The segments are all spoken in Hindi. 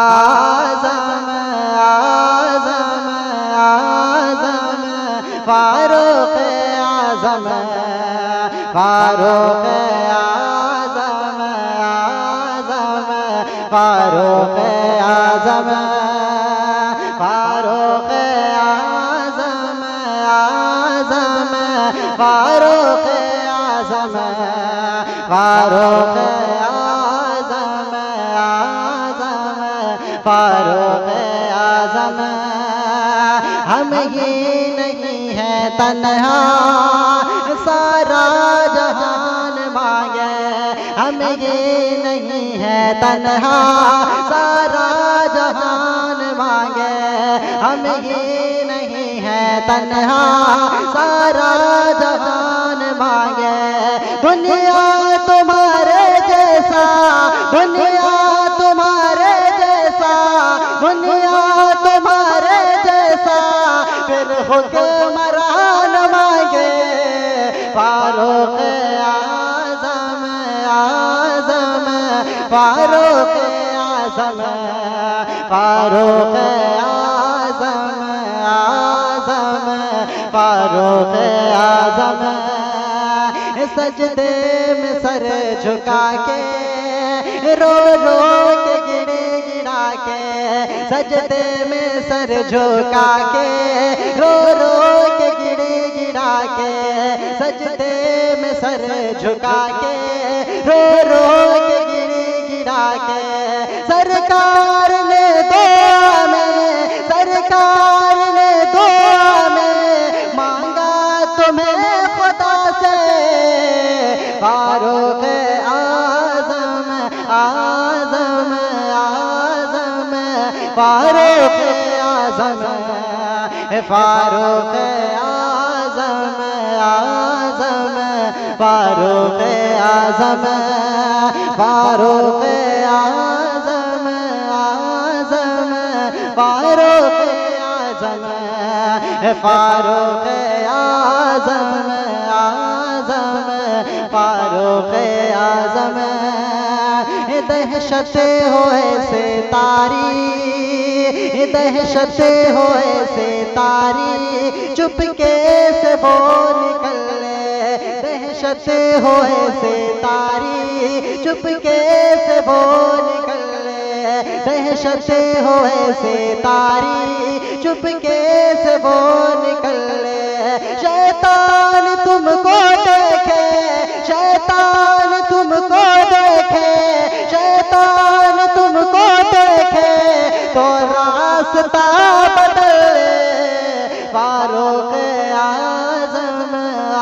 आज़म आज़म आज़म फारूक आज़म फारूक आज़म आज़म फारूक आज़म फारूक आज़म आज़म फारूक आज़म फारूक आज़म आज़म फारूक आज़म हम ये नहीं है तन्हा सारा जहान मांगे हम ये नहीं है तन्हा सारा जहान मांगे हम ये नहीं है तन्हा सारा जहान मांगे दुनिया तुम्हारे जैसा दुनिया तुम्हारे जैसा दुनिया तुम्हारे जैसा फिर हुक्मरान मांगे फारूक आज़म आज़म फारूक आज़म फारूक आज़म आज़म फारूक आज़म सजदे में सर झुका के रो रो के गिड़े गिड़ा के सजदे में सर झुका के रो रो के गिड़े गिड़ा के सजदे में सर झुका के रो रो के गिड़े गिड़ा के सरकार ने दुआ में सरकार ने दुआ में मांगा तुम्हें खुदा से फारूक आज़म आज़म आज़म फारूक आज़म फारूक आज़म आज़म फारूक आज़म फारूक आज़म आज़म फारूक आज़म फारूक आज़म आज़म फारूक आज़म दहशत होए से तारी दहशत होए से तारी चुपके से वो निकले दहशत होए से तारी चुपके से वो निकले दहशत होए से तारी चुपके से वो निकले शैतान तुमको देखे शैतान तुमको देखे शैतान तुमको देखे तो रास्ता बदले फारूक आज़म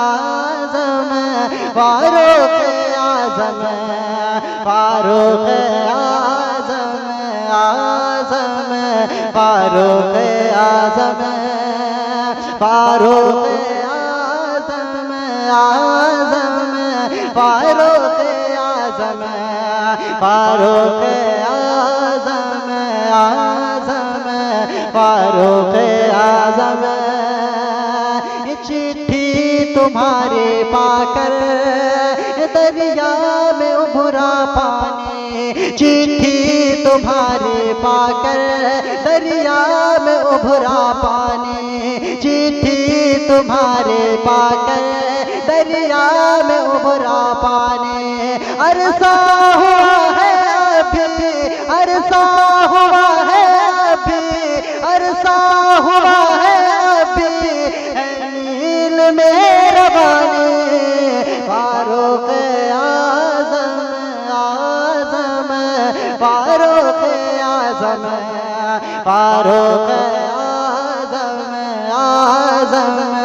आज़म फारूक आज़म फारूक आज़म आज़म फारूक आज़म फारूक आज़म आज़म फारूक आज़म फारूक आज़म आज़म फारूक आज़म चिट्ठी तुम्हारे पाकर दरिया में उभरा पानी चिट्ठी तुम्हारे पाकर दरिया में उभरा पानी चिट्ठी तुम्हारे पाकर दरिया में उभरा पानी अरसा हुआ है अभी अरसा हुआ है अभी अरसा हुआ है अभी नील में रवानी फारूक आज़म आज़म फारूक आज़म फारूक आज़म आज़म